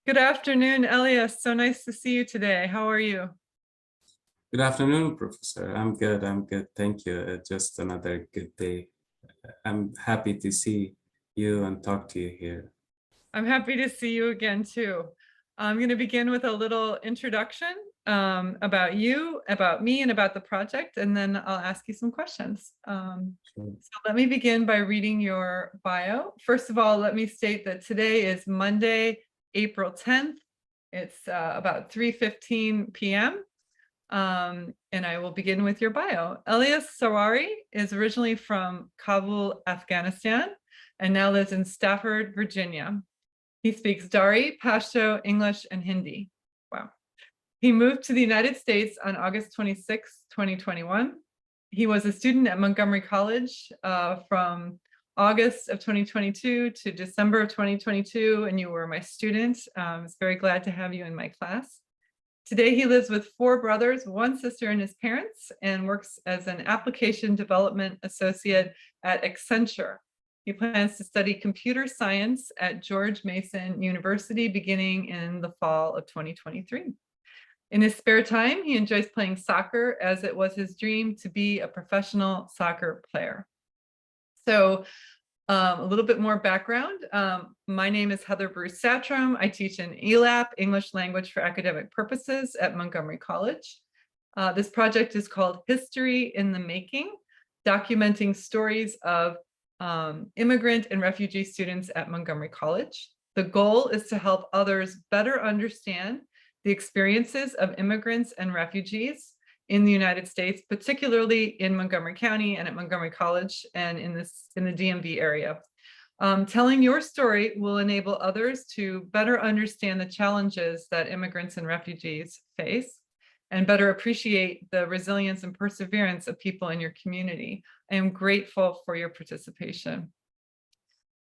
Good afternoon, Elias. So nice to see you today. How are you? Good afternoon, Professor. I'm good. I'm good. Thank you. Just another good day. I'm happy to see you and talk to you here. I'm happy to see you again too. I'm going to begin with a little introduction about you, about me, and about the project, and then I'll ask you some questions. Sure. So let me begin by reading your bio. First of all, let me state that today is Monday, April 10th. It's about 3:15 p.m. And I will begin with your bio. Elias Sawari is originally from Kabul, Afghanistan, and now lives in Stafford, Virginia. He speaks Dari, Pashto, English, and Hindi. Wow. He moved to the United States on August 26, 2021. He was a student at Montgomery College from August of 2022 to December of 2022, and you were my student. I was very glad to have you in my class. Today, he lives with 4 brothers, 1 sister, and his parents, and works as an application development associate at Accenture. He plans to study computer science at George Mason University beginning in the fall of 2023. In his spare time, he enjoys playing soccer, as it was his dream to be a professional soccer player. So a little bit more background. My name is Heather Bruce Satrom. I teach in ELAP, English Language for Academic Purposes, at Montgomery College. This project is called History in the Making, documenting stories of immigrant and refugee students at Montgomery College. The goal is to help others better understand the experiences of immigrants and refugees in the United States, particularly in Montgomery County and at Montgomery College and in the DMV area. Telling your story will enable others to better understand the challenges that immigrants and refugees face and better appreciate the resilience and perseverance of people in your community. I am grateful for your participation.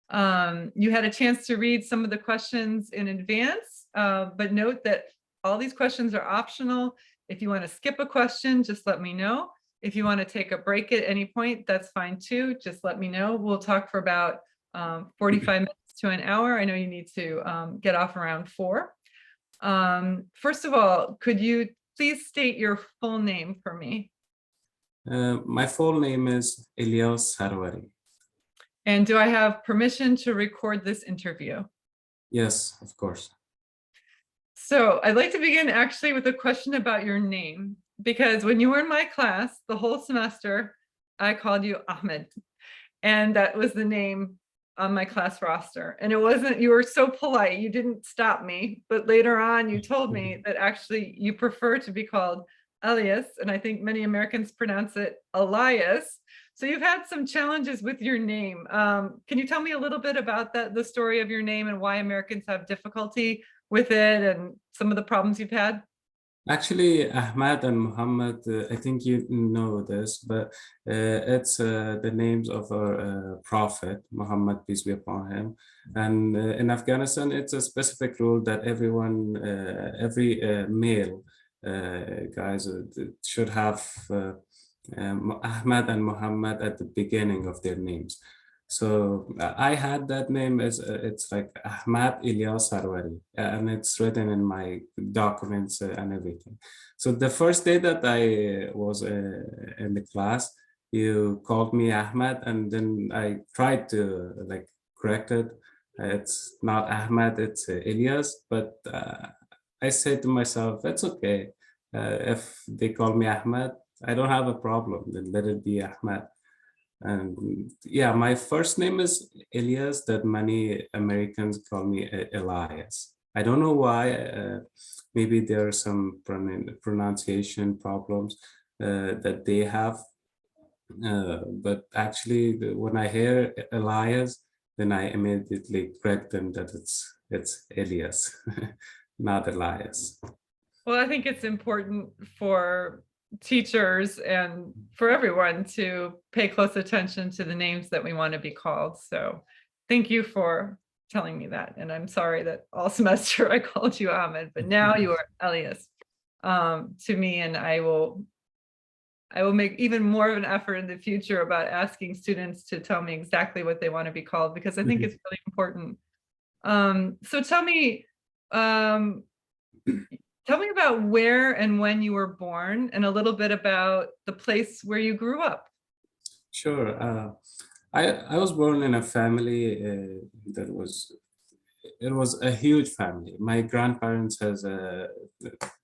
You had a chance to read some of the questions in advance, but note that all these questions are optional. If you want to skip a question, just let me know. If you want to take a break at any point, that's fine too. Just let me know. We'll talk for about 45 minutes to an hour. I know you need to get off around 4. First of all, could you please state your full name for me? My full name is Ilyas Sarwari. And do I have permission to record this interview? Yes, of course. So I'd like to begin actually with a question about your name, because when you were in my class the whole semester, I called you Ahmed, and that was the name on my class roster. And it wasn't, you were so polite, you didn't stop me, but later on you told me that actually you prefer to be called Elias, and I think many Americans pronounce it Elias. So you've had some challenges with your name. Can you tell me a little bit about that, the story of your name and why Americans have difficulty with it and some of the problems you've had? Actually, Ahmad and Muhammad, I think you know this, but it's the names of our prophet, Muhammad, peace be upon him. And in Afghanistan, it's a specific rule that everyone, every male guys should have Ahmad and Muhammad at the beginning of their names. So I had that name as it's like Ahmad Ilyas Sarwari, and it's written in my documents and everything. So the first day that I was in the class, you called me Ahmad, and then I tried to like correct it. It's not Ahmad, it's Ilyas, but I said to myself, that's okay. If they call me Ahmad, I don't have a problem. Then let it be Ahmad. And yeah, my first name is Elias, that many Americans call me Elias. I don't know why. Maybe there are some pronunciation problems that they have. But actually, when I hear Elias, then I immediately correct them that it's Elias, not Elias. Well, I think it's important for teachers and for everyone to pay close attention to the names that we want to be called. So thank you for telling me that. And I'm sorry that all semester I called you Ahmed, but now you are Elias to me, and I will make even more of an effort in the future about asking students to tell me exactly what they want to be called, because I think it's really important. So tell me, um, tell me about where and when you were born and a little bit about the place where you grew up. Sure. I was born in a family that was a huge family. My grandparents has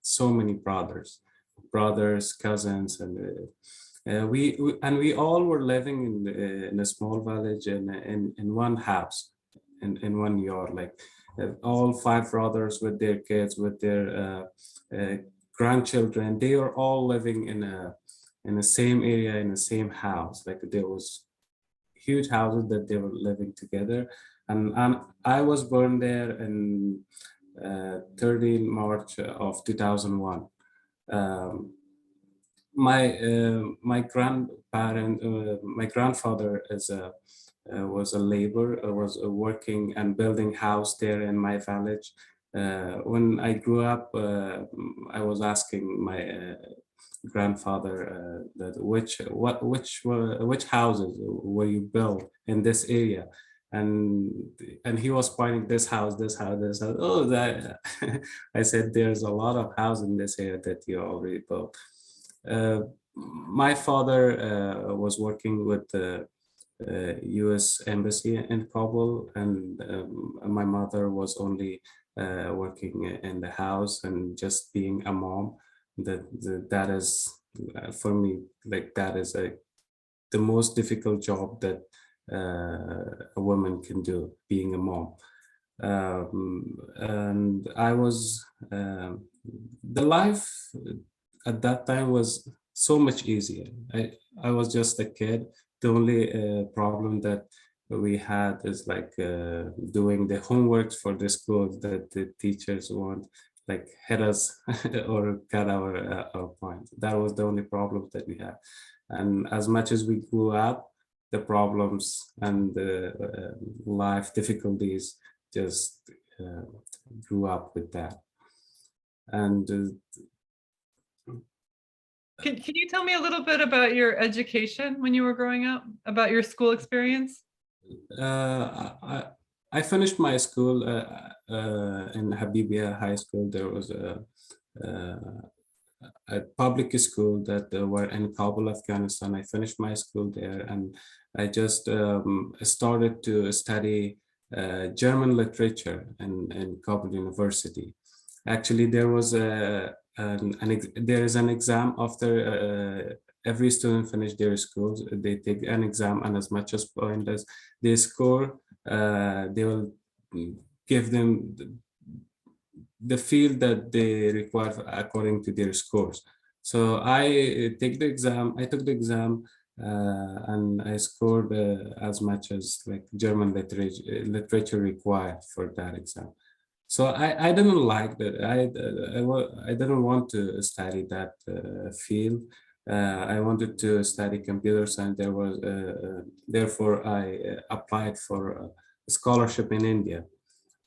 so many brothers, cousins, and we all were living in a small village in one house, in one yard. Like all five brothers with their kids, with their grandchildren, they are all living in the same area, in the same house. Like there was huge houses that they were living together. And I was born there in 13 March of 2001. Um, my grandfather was a laborer, was working and building house there in my village. When I grew up, I was asking my grandfather that which houses were you built in this area, and he was pointing this house, this house, this house. Oh, that I said there's a lot of houses in this area that you already built. My father was working with the U.S. Embassy in Kabul, and my mother was only working in the house and just being a mom. That is for me, like that is the most difficult job that a woman can do, being a mom. And I was the life at that time was so much easier. I was just a kid. The only problem that we had is like doing the homework for the school that the teachers want, like hit us or cut our point. That was the only problem that we had. And as much as we grew up, the problems and the life difficulties just grew up with that. And Can you tell me a little bit about your education when you were growing up, about your school experience? I finished my school in Habibia High School. There was a public school that were in Kabul, Afghanistan. I finished my school there, and I just started to study German literature in Kabul University. Actually, there was there is an exam after every student finish their schools. They take an exam, and as much as point as they score, they will give them the field that they require according to their scores. So I take the exam. I took the exam. And I scored as much as like German literature required for that exam. So I didn't like that. I didn't want to study that field. I wanted to study computer science. Therefore I applied for a scholarship in India.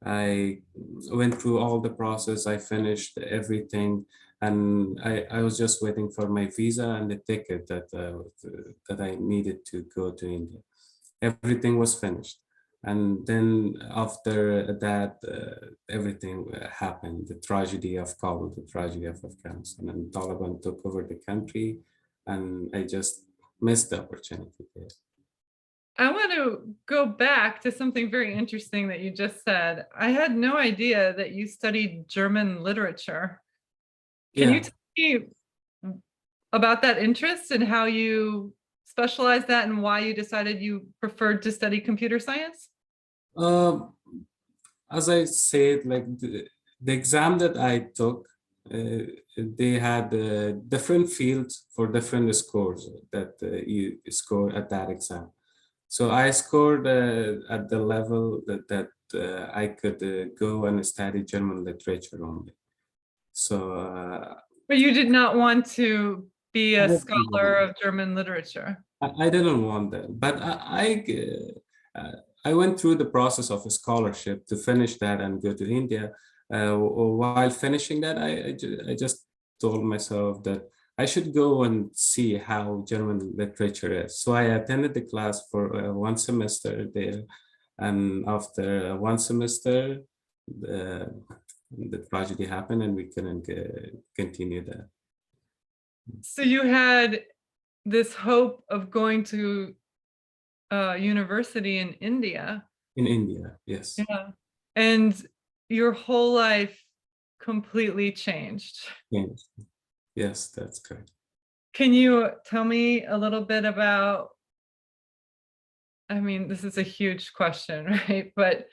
I went through all the process. I finished everything, and I was just waiting for my visa and the ticket that I needed to go to India. Everything was finished. And then after that, everything happened. The tragedy of Kabul, the tragedy of Afghanistan, and Taliban took over the country, and I just missed the opportunity there. I want to go back to something very interesting that you just said. I had no idea that you studied German literature. Can you Yeah. tell me about that interest and how you specialized that and why you decided you preferred to study computer science? As I said, like the exam that I took, they had different fields for different scores that you score at that exam. So I scored at the level that I could go and study German literature only. So But you did not want to be I a didn't scholar want of German literature. I didn't want that, but I went through the process of a scholarship to finish that and go to India. While finishing that, I just told myself that I should go and see how German literature is. So I attended the class for one semester there, and after one semester, the tragedy happened and we couldn't continue that. So you had this hope of going to university in India. In India, yes. Yeah. And your whole life completely changed. Yes, yes, that's correct. Can you tell me a little bit about, I mean, this is a huge question, right? But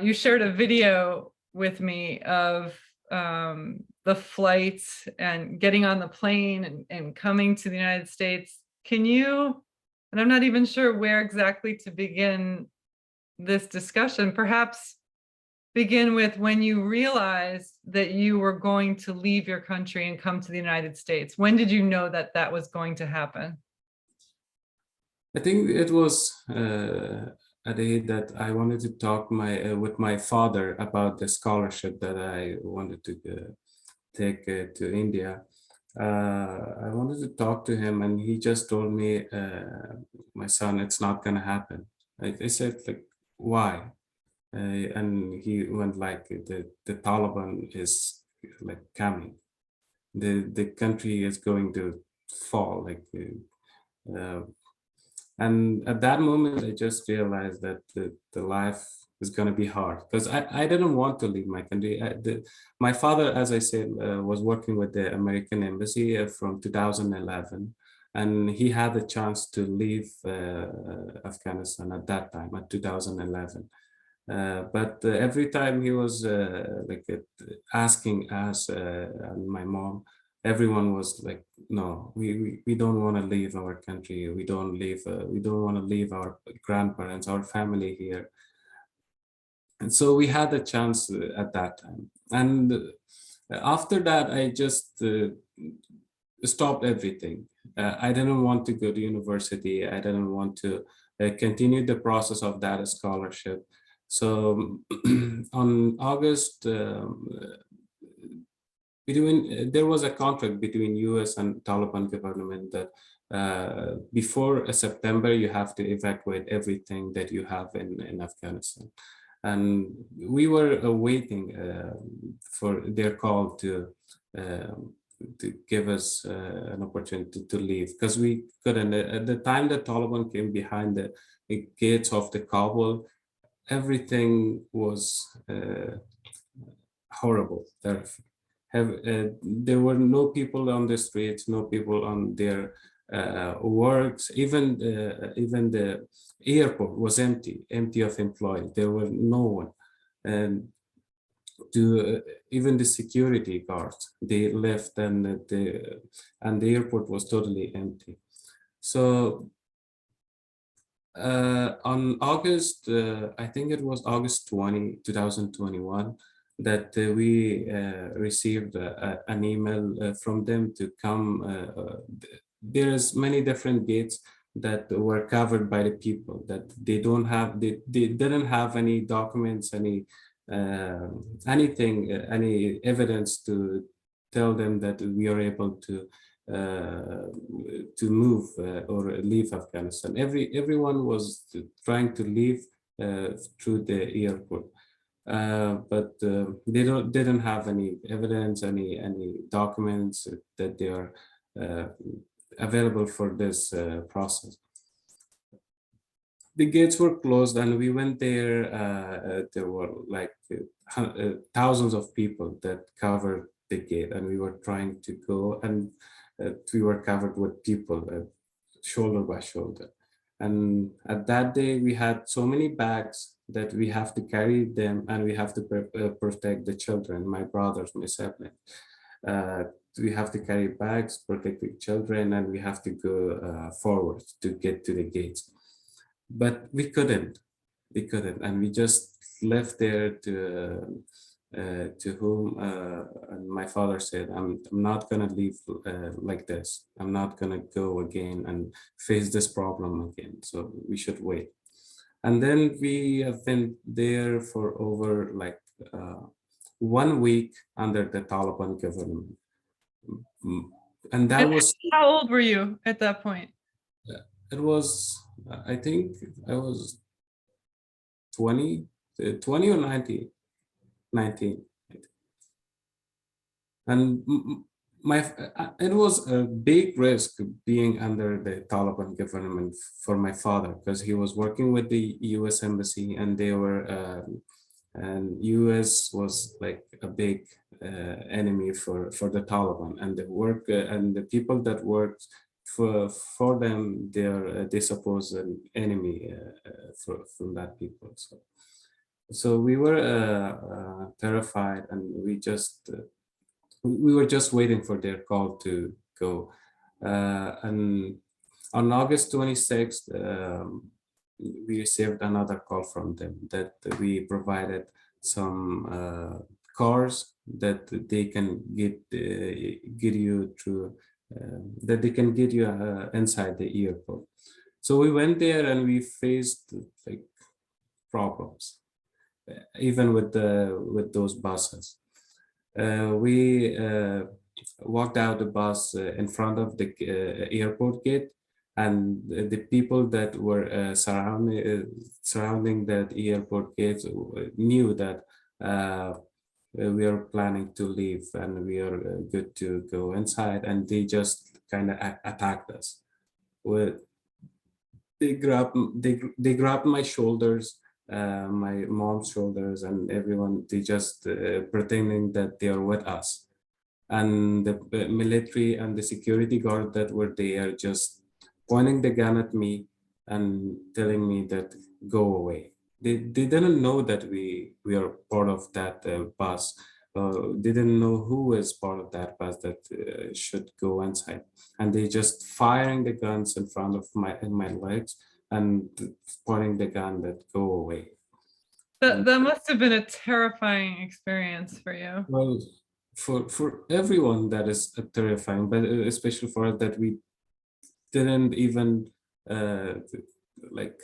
you shared a video with me of the flight and getting on the plane and coming to the United States. Can you, and I'm not even sure where exactly to begin this discussion, perhaps begin with when you realized that you were going to leave your country and come to the United States. When did you know that that was going to happen? I think it was a day that I wanted to talk with my father about the scholarship that I wanted to take to India. I wanted to talk to him, and he just told me, "My son, it's not gonna happen." I said, like, why? And he went like, the Taliban is like coming. The country is going to fall. Like, and at that moment, I just realized that the life is going to be hard because I didn't want to leave my country. My father, as I said, was working with the American Embassy from 2011, and he had the chance to leave Afghanistan at that time, at 2011. But every time he was asking us and my mom, everyone was like, no, we don't want to leave our country. We don't want to leave our grandparents, our family here. And so we had a chance at that time. And after that, I just stopped everything. I didn't want to go to university. I didn't want to continue the process of that scholarship. So on August, there was a contract between US and Taliban government that before September, you have to evacuate everything that you have in Afghanistan. And we were waiting for their call to give us an opportunity to leave, because we couldn't. At the time the Taliban came behind the gates of the Kabul, everything was horrible. There were no people on the streets, no people on their works. Even the airport was empty of employees. There were no one, and even the security guards, they left, and the airport was totally empty. So on August, I think it was August 20, 2021, that we received an email from them to come. There's many different gates that were covered by the people, that they didn't have any documents, anything, any evidence to tell them that we are able to move or leave Afghanistan. Everyone was trying to leave through the airport, but they didn't have any evidence, any documents that they are available for this process. The gates were closed, and we went there. There were like thousands of people that covered the gate, and we were trying to go, and we were covered with people shoulder by shoulder. And at that day, we had so many bags that we have to carry them, and we have to protect the children, my brothers, my siblings. We have to carry bags, protect the children, and we have to go forward to get to the gates. But we couldn't, and we just left there to whom, and my father said, I'm not gonna leave like this. I'm not gonna go again and face this problem again. So we should wait. And then we have been there for over like 1 week under the Taliban government. And that was— How old were you at that point? It was, I think I was 20 or 19. And my it was a big risk being under the Taliban government for my father, because he was working with the U.S. embassy, and they were and U.S. was like a big enemy for the Taliban, and the work and the people that worked for them, they suppose an enemy from that people. So we were terrified, and we were just waiting for their call to go. And on August 26th, we received another call from them that we provided some cars that they can get you through, that they can get you inside the airport. So we went there and we faced like problems, even with those buses. We walked out the bus in front of the airport gate, and the people that were surrounding that airport gate knew that we are planning to leave and we are good to go inside, and they just kind of attacked us. Well, they grabbed my shoulders, my mom's shoulders, and everyone. They just pretending that they are with us, and the military and the security guard that were there just pointing the gun at me and telling me that go away. They didn't know that we are part of that bus. They didn't know who is part of that bus that should go inside, and they just firing the guns in front of my legs and pointing the gun that go away. That must have been a terrifying experience for you. Well, for everyone that is terrifying, but especially for us that we didn't even like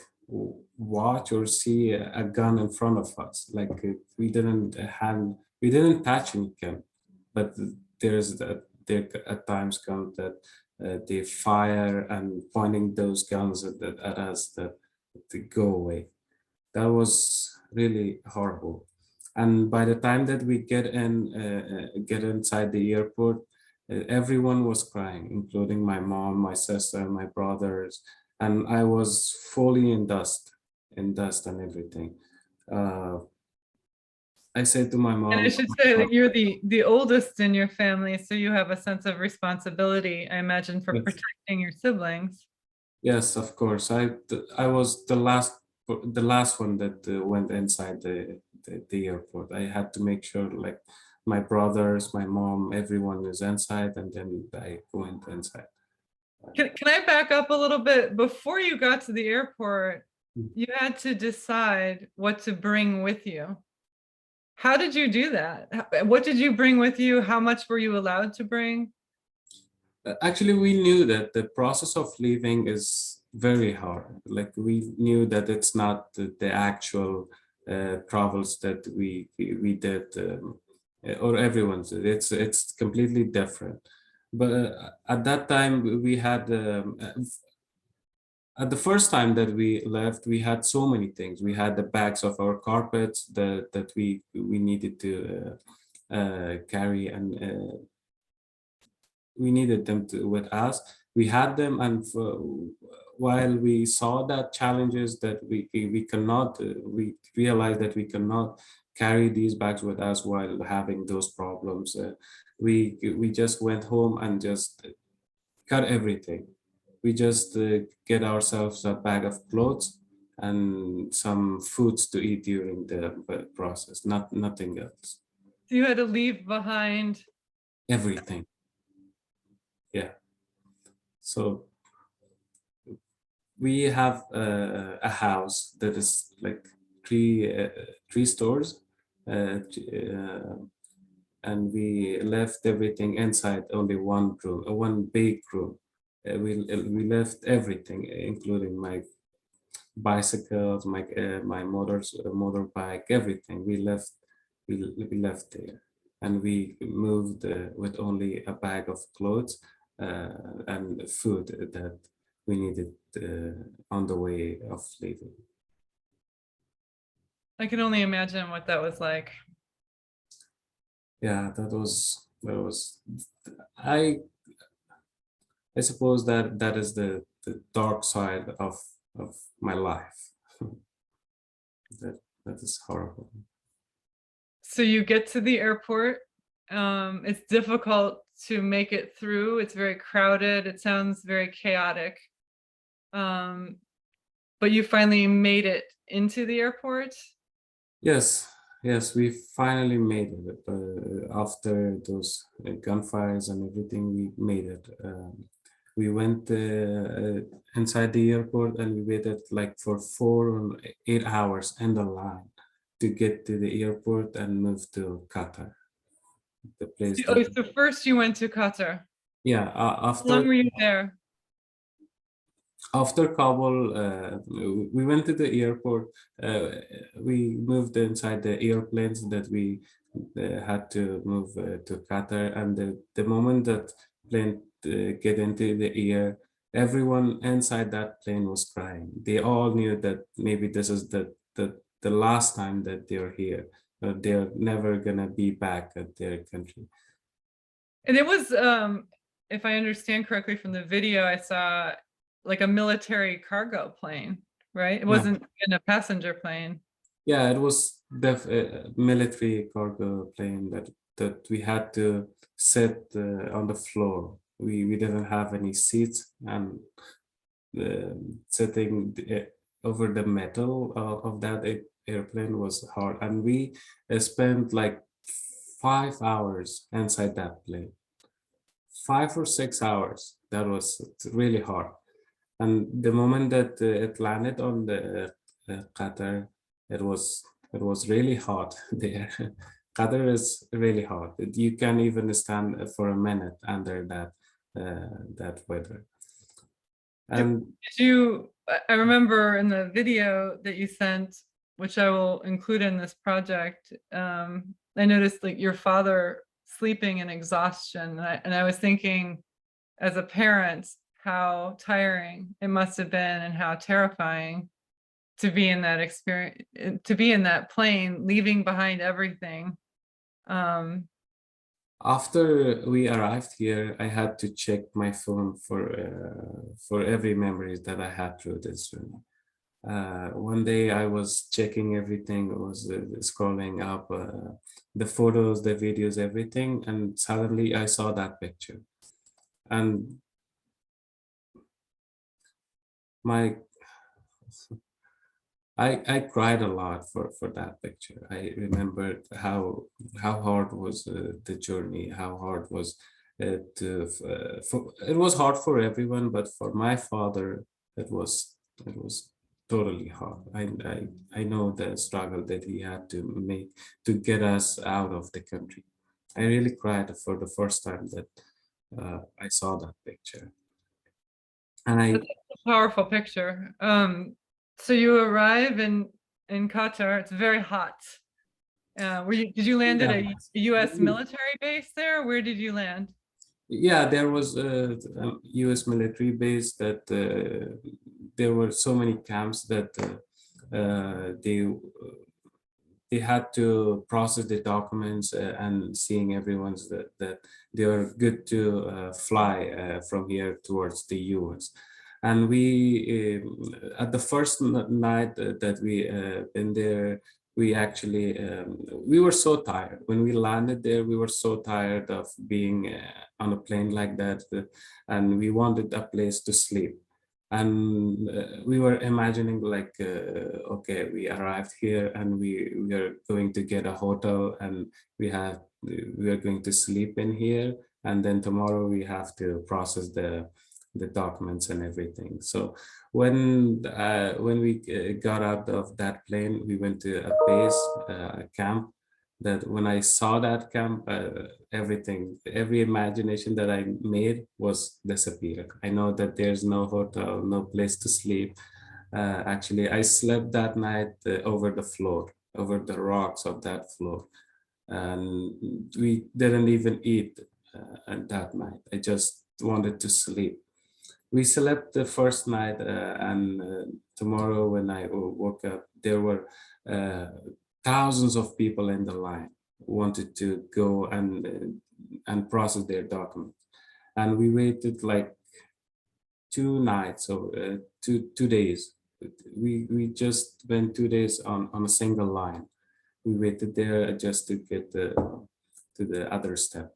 watch or see a gun in front of us. Like we didn't touch any gun, but there at times come that they fire and pointing those guns at us that to go away. That was really horrible. And by the time that we get inside the airport, everyone was crying, including my mom, my sister, my brothers, and I was fully in dust and everything. Uh, I said to my And I mom, should say that you're the oldest in your family, so you have a sense of responsibility, I imagine, for yes, protecting your siblings. yes, of course. I was the last one that went inside the airport. I had to make sure like my brothers, my mom, everyone is inside, and then I went inside. Can I back up a little bit? Before you got to the airport, you had to decide what to bring with you. How did you do that? What did you bring with you? How much were you allowed to bring? Actually, we knew that the process of leaving is very hard. Like we knew that it's not the actual travels that we did, or everyone's. It's completely different. But at that time, we had at the first time that we left, we had so many things. We had the bags of our carpets that we needed to carry, and we needed them with us. We had them, and while we saw that challenges that we cannot, we realized that we cannot carry these bags with us while having those problems. We just went home and just cut everything. We just get ourselves a bag of clothes and some foods to eat during the process. Nothing else. So you had to leave behind. Everything. Yeah. So we have a house that is like three stores, and we left everything inside only one room, one big room. We left everything, including my bicycles, my motorbike, everything. We left there, and we moved with only a bag of clothes and food that we needed on the way of leaving. I can only imagine what that was like. Yeah, that was That was, I I suppose that that is the dark side of my life. That that is horrible. So you get to the airport. It's difficult to make it through. It's very crowded. It sounds very chaotic. Um, but you finally made it into the airport. Yes, yes, we finally made it. After those gunfires and everything, we made it. We went inside the airport and we waited like for 4 or 8 hours in the line to get to the airport and move to Qatar, the place Oh, that, so first you went to Qatar. yeah, How long were you there? after Kabul, we went to the airport. We moved inside the airplanes that we had to move to Qatar, and the moment that plane get into the air, everyone inside that plane was crying. They all knew that maybe this is the last time that they're here. They're never gonna be back at their country. And it was, if I understand correctly from the video, I saw like a military cargo plane, right? It Yeah. wasn't in a passenger plane. Yeah, it was the military cargo plane that we had to sit on the floor. We didn't have any seats, and sitting over the metal of that airplane was hard. And we spent like 5 hours inside that plane, 5 or 6 hours. That was really hard. And the moment that it landed on the Qatar, it was it was really hot there. Qatar is really hot. You can't even stand for a minute under that weather. And Did you, I remember in the video that you sent, which I will include in this project, I noticed like your father sleeping in exhaustion. And I was thinking as a parent, how tiring it must have been and how terrifying to be in that experience, to be in that plane, leaving behind everything. after we arrived here, I had to check my phone for every memories that I had through this journey. One day I was checking everything, I was scrolling up the photos, the videos, everything, and suddenly I saw that picture. And my I cried a lot for that picture. I remembered how hard was the journey, how hard was it. It was hard for everyone, but for my father, it was totally hard. I know the struggle that he had to make to get us out of the country. I really cried for the first time that I saw that picture, and I. That's a powerful picture. So you arrive in Qatar. It's very hot. Did you land at Yeah. a U.S. military base there? Where did you land? Yeah, there was a U.S. military base that there were so many camps that they had to process the documents and seeing everyone's that they are good to fly from here towards the U.S. And we at the first night that we been there, we actually we were so tired when we landed there. We were so tired of being on a plane like that, and we wanted a place to sleep. And we were imagining like okay, we arrived here and we are going to get a hotel, and we are going to sleep in here, and then tomorrow we have to process the documents and everything. So when we got out of that plane, we went to a base, a camp. That when I saw that camp, every imagination that I made was disappeared. I know that there's no hotel, no place to sleep. Actually, I slept that night over the floor, over the rocks of that floor, and we didn't even eat that night. I just wanted to sleep. We slept the first night, and tomorrow when I woke up, there were thousands of people in the line. wanted to go and process their documents, and we waited like 2 nights or 2 days. We just went 2 days on a single line. We waited there just to get to the other step,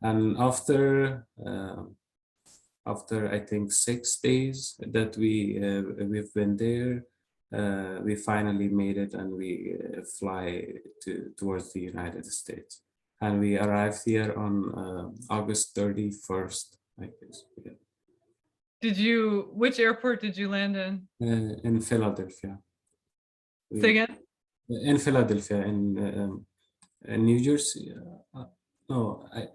and after I think 6 days that we've been there, we finally made it, and we fly towards the United States, and we arrived here on August 31st, I guess. Yeah. Which airport did you land in? In Philadelphia. Say again? In Philadelphia, in New Jersey. No, I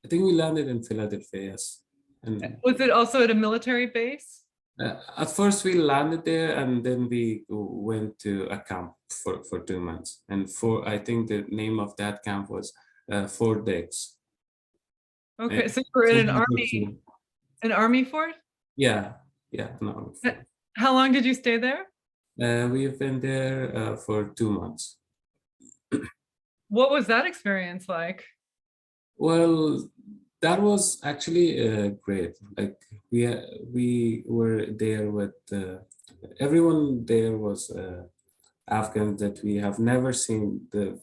think we landed in Philadelphia, yes. And Was it also at a military base? at first we landed there, and then we went to a camp for 2 months. And I think the name of that camp was Fort Dix. Okay, so you were in an army fort? Yeah, no. How long did you stay there? We've been there for 2 months. What was that experience like? Well, that was actually great. Like we were there with everyone there was Afghans that we have never seen that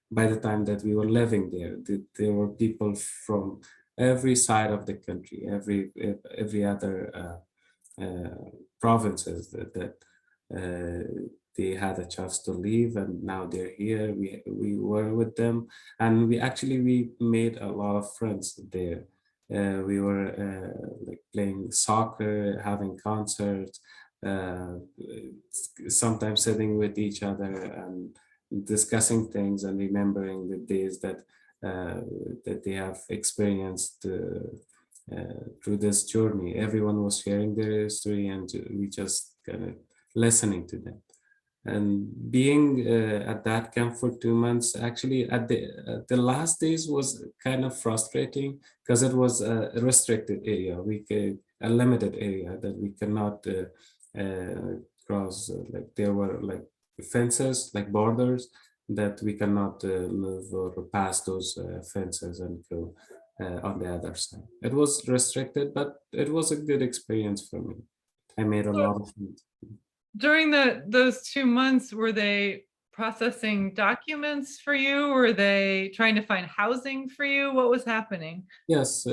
by the time that we were living there. There were people from every side of the country, every other provinces that they had a chance to leave, and now they're here. We were with them, and we made a lot of friends there. We were like playing soccer, having concerts, sometimes sitting with each other and discussing things and remembering the days that they have experienced through this journey. Everyone was sharing their history, and we just kind of listening to them. And being at that camp for 2 months, actually at the last days was kind of frustrating because it was a restricted area, a limited area that we cannot cross. Like there were like fences, like borders, that we cannot move or pass those fences and go on the other side. It was restricted, but it was a good experience for me. I made a lot of friends. During those 2 months, were they processing documents for you? Were they trying to find housing for you? What was happening? Yes,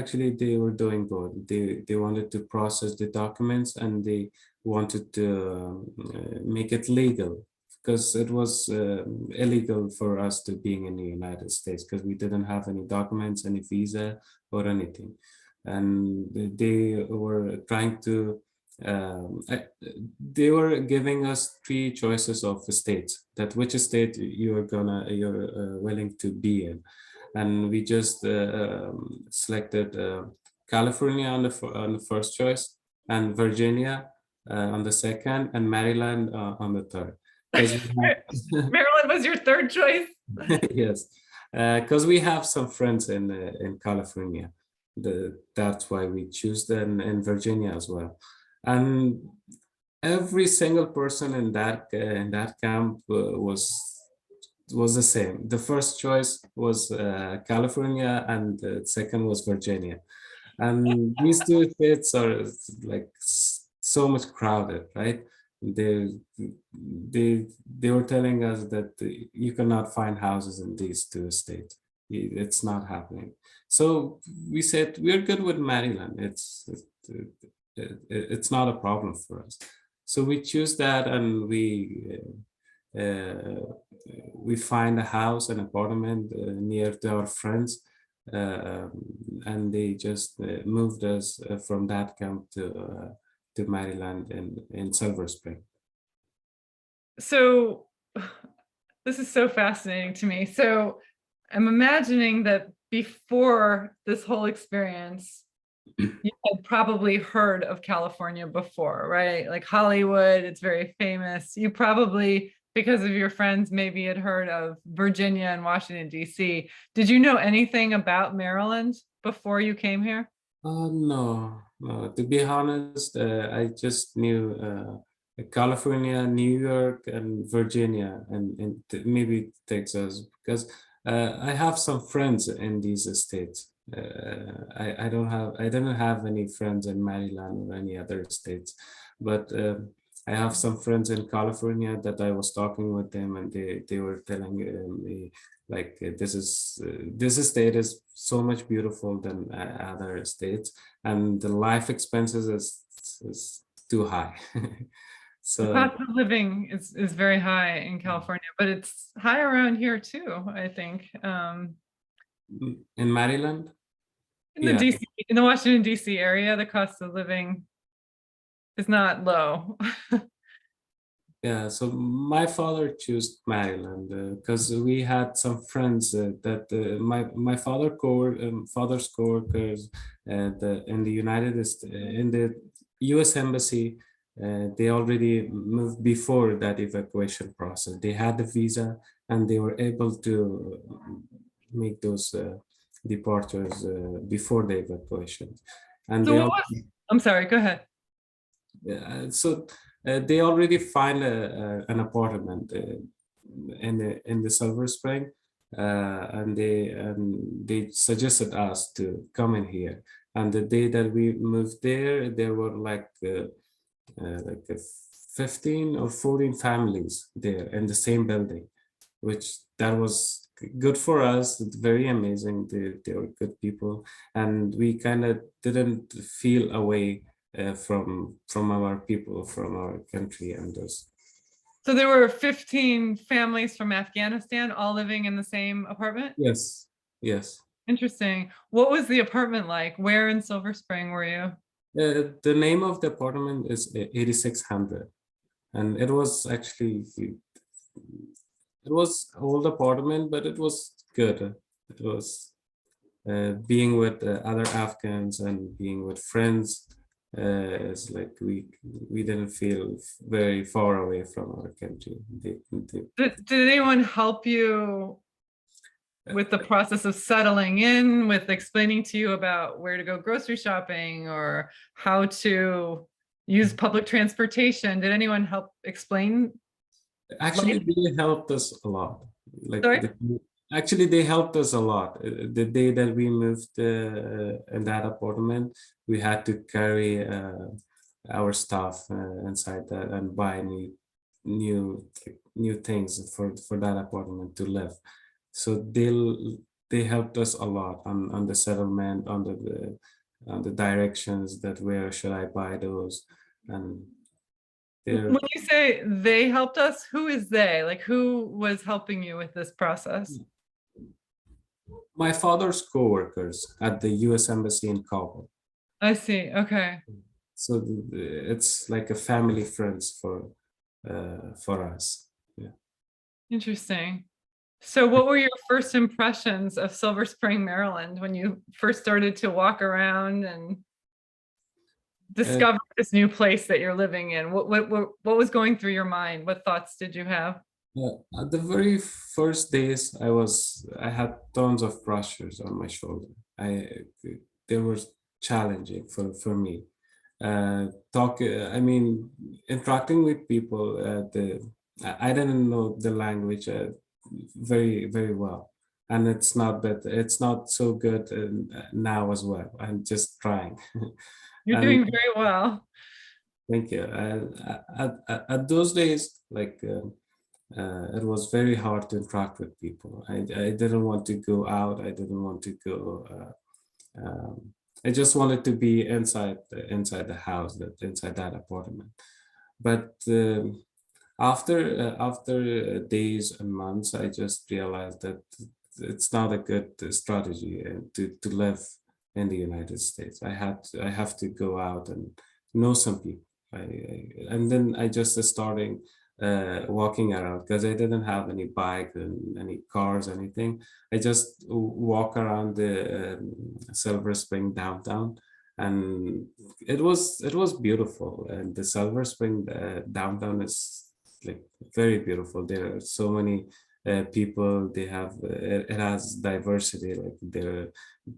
actually they were doing both. They wanted to process the documents, and they wanted to make it legal, because it was illegal for us to being in the United States because we didn't have any documents, any visa or anything. And they were trying to they were giving us 3 choices of states, that which state you're willing to be in, and we just selected California on the first choice, and Virginia on the second, and Maryland on the third. Maryland was your third choice? Yes, because we have some friends in California. That's why we choose them in Virginia as well. And every single person in that camp was the same. The first choice was California, and the second was Virginia. And these 2 states are like so much crowded, right? They were telling us that you cannot find houses in these 2 states. It's not happening. So we said we're good with Maryland. It's not a problem for us. So we choose that, and we find a house, an apartment near to our friends, and they just moved us from that camp to Maryland in Silver Spring. So this is so fascinating to me. So I'm imagining that before this whole experience, you had probably heard of California before, right? Like Hollywood, it's very famous. You probably, because of your friends, maybe had heard of Virginia and Washington, D.C. Did you know anything about Maryland before you came here? No. To be honest, I just knew California, New York, and Virginia, and maybe Texas, because I have some friends in these states. I didn't have any friends in Maryland or any other states, but I have some friends in California that I was talking with them, and they were telling me like this state is so much beautiful than other states, and the life expenses is too high. The So cost of living is very high in California, but it's high around here too, I think. in Maryland, In the yeah, DC, in the Washington DC area, the cost of living is not low. yeah. So my father chose Maryland because we had some friends that my father's coworkers in the in the U.S. Embassy. They already moved before that evacuation process. They had the visa and they were able to make those departures before the evacuation. And So they what all, was, I'm sorry, go ahead. so they already find an apartment in the Silver Spring, and they suggested us to come in here. And the day that we moved there were like 15 or 14 families there in the same building, which that was good for us. It's very amazing. They were good people, and we kind of didn't feel away from our people, from our country, and those. So there were 15 families from Afghanistan all living in the same apartment? Yes, yes. Interesting. What was the apartment like? Where in Silver Spring were you? The name of the apartment is 8600, and it was actually it was old apartment, but it was good. It was being with other Afghans and being with friends. It's like we didn't feel very far away from our country. Did anyone help you with the process of settling in, with explaining to you about where to go grocery shopping or how to use public transportation? Did anyone help explain Actually, life? they helped us a lot. Like Sorry? actually, they helped us a lot. The day that we moved in that apartment, we had to carry our stuff inside that and buy new things for that apartment to live. So they helped us a lot on the settlement, on the directions that where should I buy those, and they're When you say they helped us, who is they? Like, who was helping you with this process? my father's co-workers at the U.S. Embassy in Kabul. I see. Okay. So it's like a family friends for us. Yeah. Interesting. So what were your first impressions of Silver Spring, Maryland, when you first started to walk around and Uh, discover this new place that you're living in? What was going through your mind? What thoughts did you have? at the very first days, I had tons of pressures on my shoulder. They were challenging for me. I mean, interacting with people. I didn't know the language very well, and it's not so good now as well. I'm just trying, You're and doing very well. thank you. At those days, it was very hard to interact with people. I didn't want to go out. I didn't want to go. I just wanted to be inside the house, inside that apartment. But after days and months, I just realized that it's not a good strategy to live in the United States. I have to go out and know some people. And then I just starting walking around because I didn't have any bike and any cars, anything. I just walk around the Silver Spring downtown, and it was beautiful. And the Silver Spring downtown is like very beautiful. There are so many people. They have it has diversity. Like there are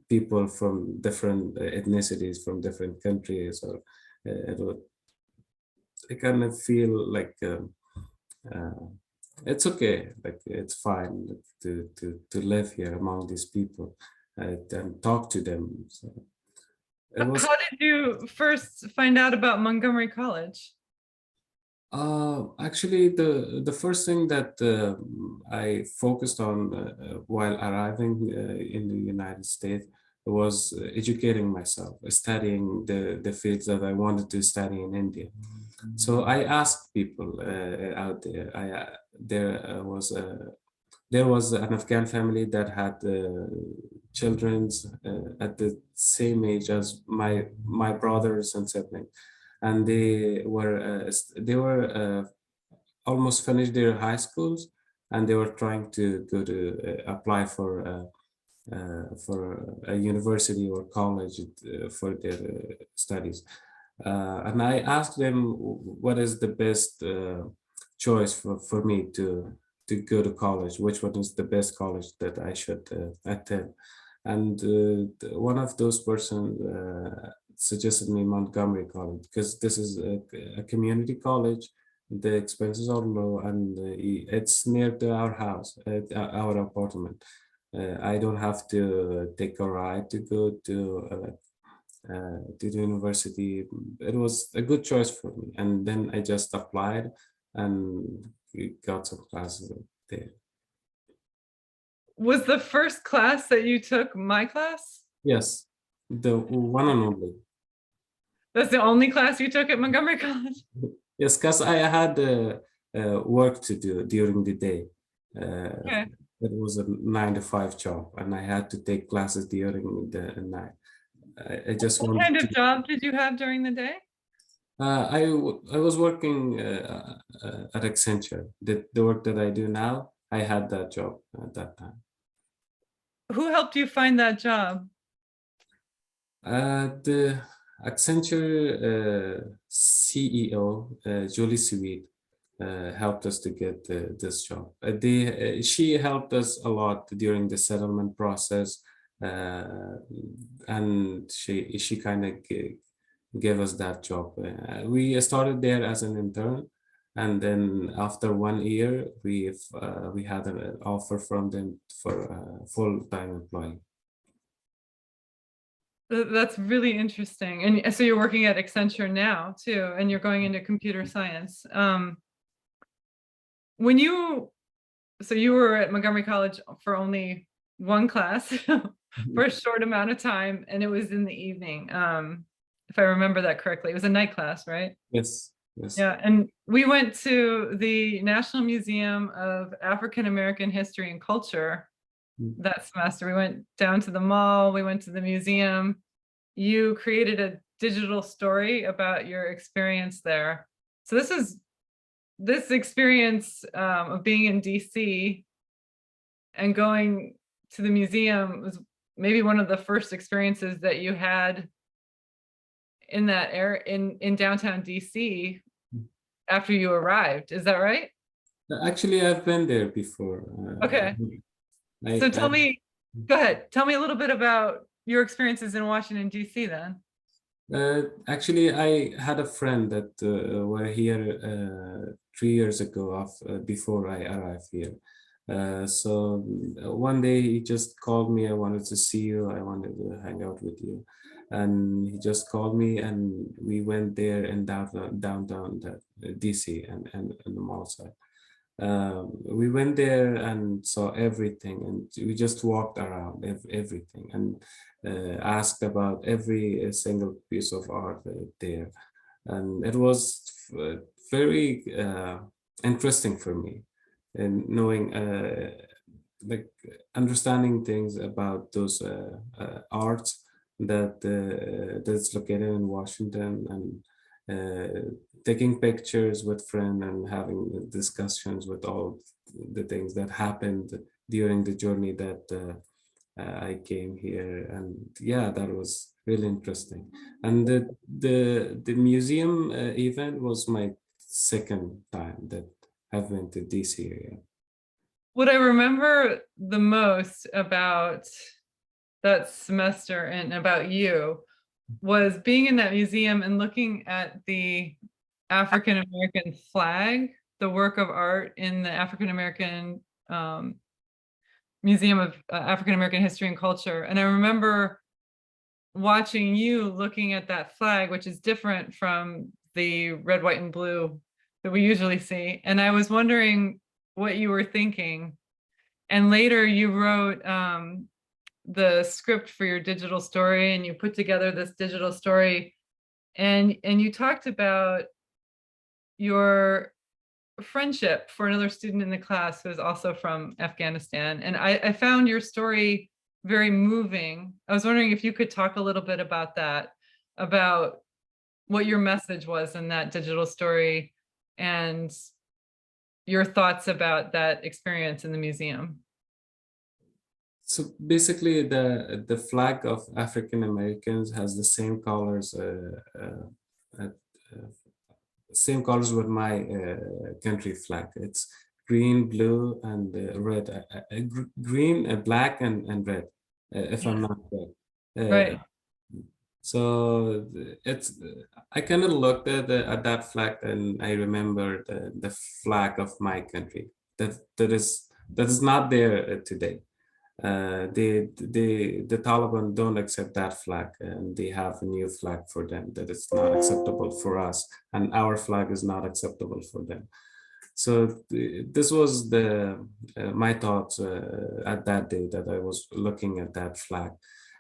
people from different ethnicities from different countries, or it, I kind of feel like it's okay, like it's fine to live here among these people and talk to them. So it was. How did you first find out about Montgomery College? Actually, the first thing that I focused on while arriving in the United States was educating myself, studying the fields that I wanted to study in India. So I asked people out there. There was an Afghan family that had children at the same age as my brothers and siblings, and they were almost finished their high schools, and they were trying to go to apply for a university or college for their studies. And I asked them what is the best choice for me to go to college, which one is the best college that I should attend. And one of those persons suggested me Montgomery College because this is a community college. The expenses are low, and it's near to our house, our apartment. I don't have to take a ride to go to the university. It was a good choice for me, and then I just applied and we got some classes there. Was the first class that you took my class? Yes, the one and only. That's the only class you took at Montgomery College? Yes, because I had work to do during the day. Okay. It was a 9 to 5 job, and I had to take classes during the night. I just What wanted kind to. of job did you have during the day? I was working at Accenture. The work that I do now, I had that job at that time. Who helped you find that job? The Accenture CEO, Julie Sweet, helped us to get this job. She helped us a lot during the settlement process, and she kind of gave us that job. We started there as an intern, and then after 1 year, we had an offer from them for a full-time employee. That's really interesting. And so you're working at Accenture now too, and you're going into computer science. When so you were at Montgomery College for only one class for a short amount of time, and it was in the evening. If I remember that correctly, it was a night class, right? Yes, yes. Yeah, and we went to the National Museum of African American History and Culture that semester. We went down to the mall, we went to the museum. You created a digital story about your experience there. So this experience of being in DC and going to the museum was maybe one of the first experiences that you had in that area in downtown DC after you arrived. Is that right? Actually, I've been there before. Okay. So tell me, go ahead. Tell me a little bit about your experiences in Washington, D.C. then. Actually, I had a friend that were here 3 years ago before I arrived here. So one day he just called me. I wanted to see you. I wanted to hang out with you. And he just called me, and we went there in downtown DC and the mall side. We went there and saw everything, and we just walked around everything and asked about every single piece of art there. And it was very interesting for me, and knowing like understanding things about those arts that's located in Washington, and taking pictures with friends and having discussions with all the things that happened during the journey that I came here. And yeah, that was really interesting. And the museum event was my second time that I've been to DC area. What I remember the most about that semester and about you was being in that museum and looking at the African American flag, the work of art in the African American Museum of African American History and Culture. And I remember watching you looking at that flag, which is different from the red, white, and blue that we usually see. And I was wondering what you were thinking. And later you wrote the script for your digital story, and you put together this digital story, and you talked about your friendship for another student in the class who is also from Afghanistan. And I found your story very moving. I was wondering if you could talk a little bit about that, about what your message was in that digital story and your thoughts about that experience in the museum. So basically, the flag of African Americans has the same colors, same colors with my country flag. It's green, blue, and red. Green, black, and red, if I'm not correct. Right. So it's I kind of looked at that flag, and I remember the flag of my country that is not there today. The Taliban don't accept that flag, and they have a new flag for them that is not acceptable for us, and our flag is not acceptable for them. So this was the my thoughts at that day that I was looking at that flag.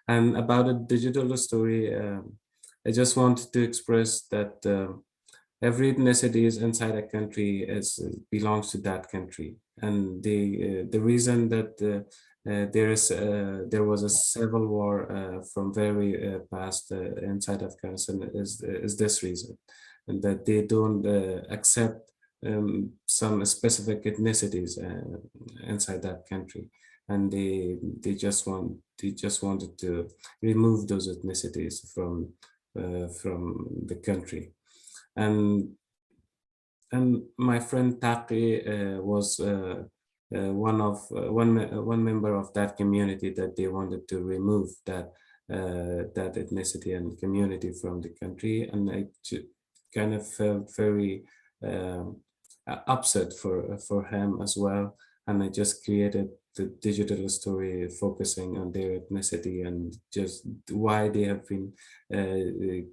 And about a digital story, I just wanted to express that every ethnicity is inside a country belongs to that country, and the reason that there was a civil war from very past inside Afghanistan is this reason, and that they don't accept some specific ethnicities inside that country, and they just wanted to remove those ethnicities from the country. And my friend Taqi was one member of that community that they wanted to remove that ethnicity and community from the country, and I kind of felt very upset for him as well, and I just created the digital story focusing on their ethnicity and just why they have been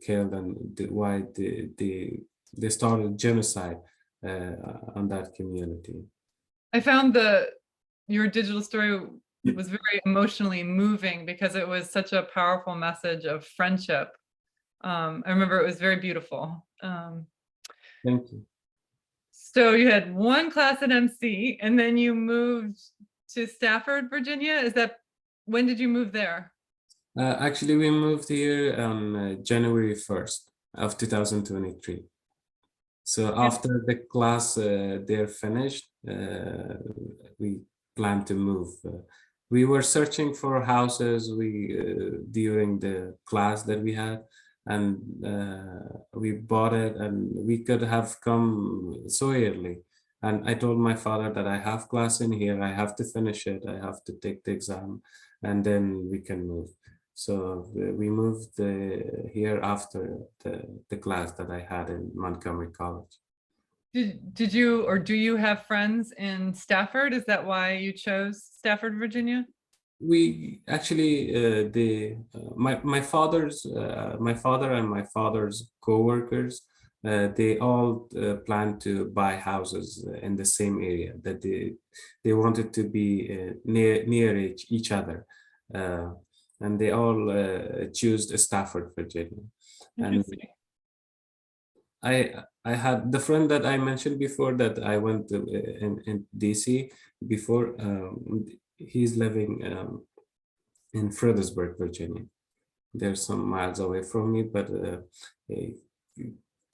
killed, and why they started genocide on that community. I found your digital story was very emotionally moving because it was such a powerful message of friendship. I remember it was very beautiful. Thank you. So you had one class at MC, and then you moved to Stafford, Virginia. When did you move there? Actually, we moved here on January 1st of 2023. So after the class they're finished, we plan to move. We were searching for houses during the class that we had, and we bought it, and we could have come so early. And I told my father that I have class in here, I have to finish it, I have to take the exam, and then we can move. So we moved here after the class that I had in Montgomery College. Did you, or do you have friends in Stafford? Is that why you chose Stafford, Virginia? We actually my father and my father's co-workers, they all plan to buy houses in the same area, that they wanted to be near each other, and they all choose Stafford, Virginia. And I had the friend that I mentioned before that I went to in DC before. He's living in Fredericksburg, Virginia. There's some miles away from me, but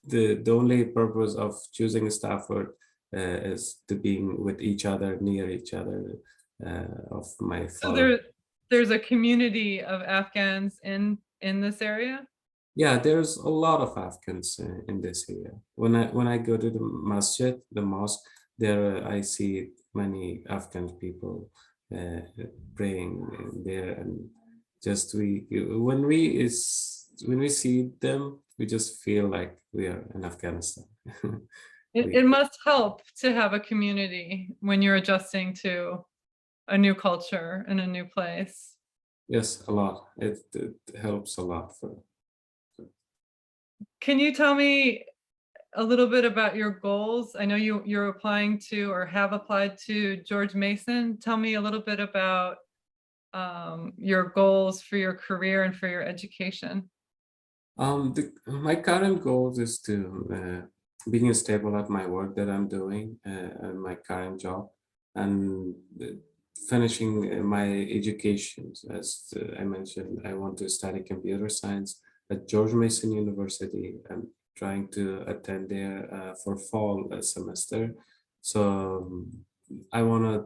the only purpose of choosing Stafford is to being with each other, near each other, of my father. So there's a community of Afghans in this area? Yeah, there's a lot of Afghans in this area. When I go to the masjid, the mosque, there I see many Afghan people praying there, and just when we see them, we just feel like we are in Afghanistan. It, We, it must help to have a community when you're adjusting to a new culture in a new place. yes, a lot. It helps a lot for. Can you tell me a little bit about your goals? I know you're applying to or have applied to George Mason. Tell me a little bit about your goals for your career and for your education. My current goals is to being stable at my work that I'm doing and my current job, and finishing my education. As I mentioned, I want to study computer science at George Mason University. I'm trying to attend there for fall semester. So I want to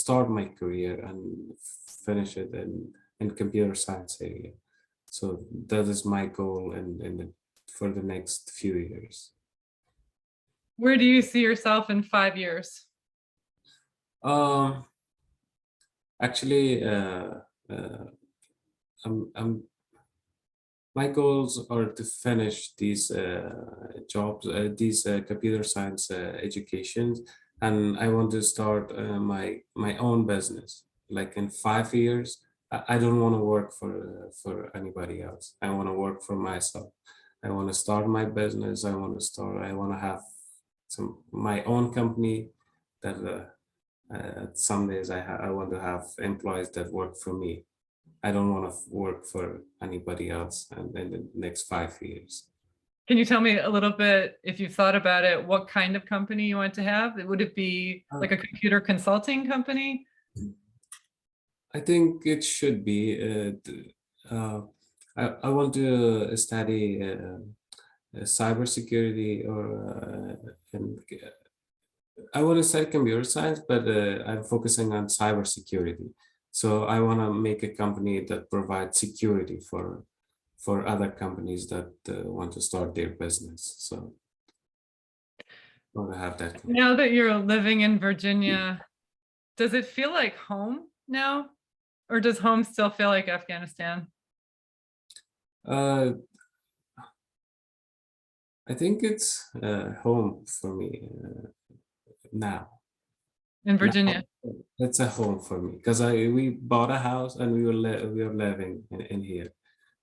start my career and finish it in computer science area. So that is my goal for the next few years. Where do you see yourself in 5 years? Um, actually, uh, I'm my goals are to finish these jobs, these computer science educations, and I want to start my own business. Like in 5 years, I don't want to work for anybody else. I want to work for myself. I want to start my business. I want to have my own company that some days I want to have employees that work for me. I don't want to work for anybody else and in the next 5 years. Can you tell me a little bit, if you've thought about it, what kind of company you want to have? Would it be Uh, like a computer consulting company? I think it should be. I want to study cybersecurity and I want to study computer science, but I'm focusing on cybersecurity. So I want to make a company that provides security for other companies that want to start their business. So I want to have that. Now that you're living in Virginia, does it feel like home now? Or does home still feel like Afghanistan Uh, I think it's home for me now. in Now Virginia? it's a home for me because we bought a house and we were living in here,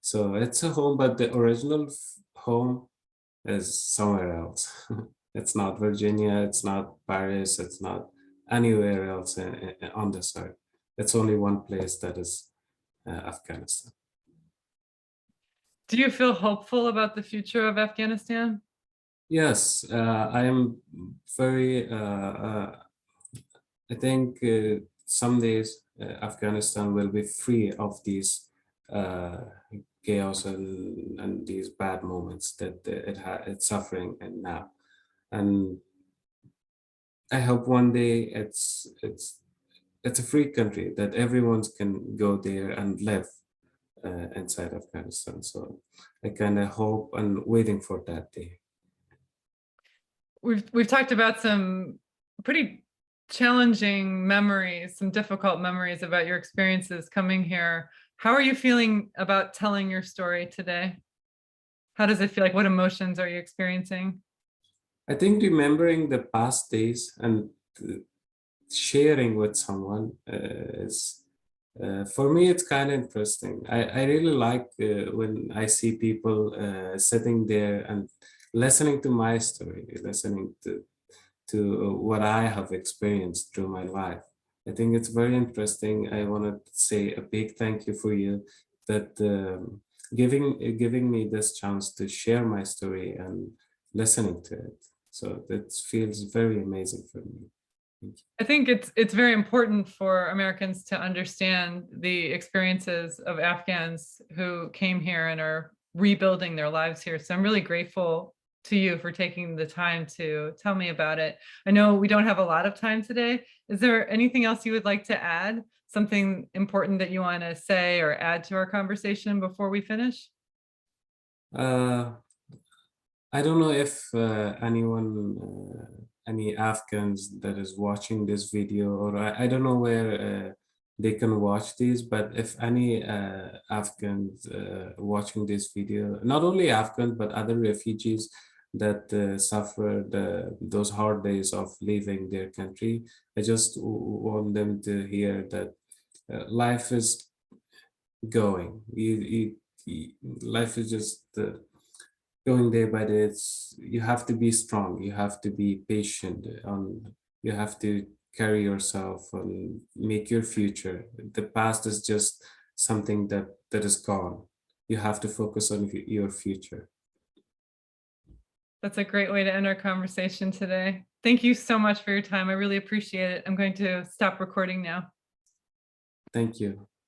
so it's a home. But the original home is somewhere else. It's not Virginia. It's not Paris. It's not anywhere else on this earth. It's only one place that is Afghanistan. Do you feel hopeful about the future of Afghanistan? Yes, I am very. I think some days Afghanistan will be free of these uh, chaos and these bad moments that it's suffering and now. And I hope one day it's a free country that everyone can go there and live inside Afghanistan. So I kind of hope and waiting for that day. We've talked about some pretty challenging memories, some difficult memories about your experiences coming here. How are you feeling about telling your story today? How does it feel like? What emotions are you experiencing? I think remembering the past days and sharing with someone is for me it's kind of interesting. I really like when I see people sitting there and listening to my story, listening to what I have experienced through my life. I think it's very interesting. I want to say a big thank you for you that giving me this chance to share my story and listening to it. So that feels very amazing for me. Thank I think it's very important for Americans to understand the experiences of Afghans who came here and are rebuilding their lives here. So I'm really grateful to you for taking the time to tell me about it. I know we don't have a lot of time today. Is there anything else you would like to add? Something important that you want to say or add to our conversation before we finish? you. I don't know if any Afghans that is watching this video, or I don't know where they can watch these. But if any Afghans watching this video, not only Afghans but other refugees that suffered those hard days of leaving their country, I just want them to hear that life is going. Life is just going day by day. You have to be strong. You have to be patient. You have to carry yourself and make your future. The past is just something that is gone. You have to focus on your future. That's a great way to end our conversation today. Thank you so much for your time. I really appreciate it. I'm going to stop recording now. Thank you.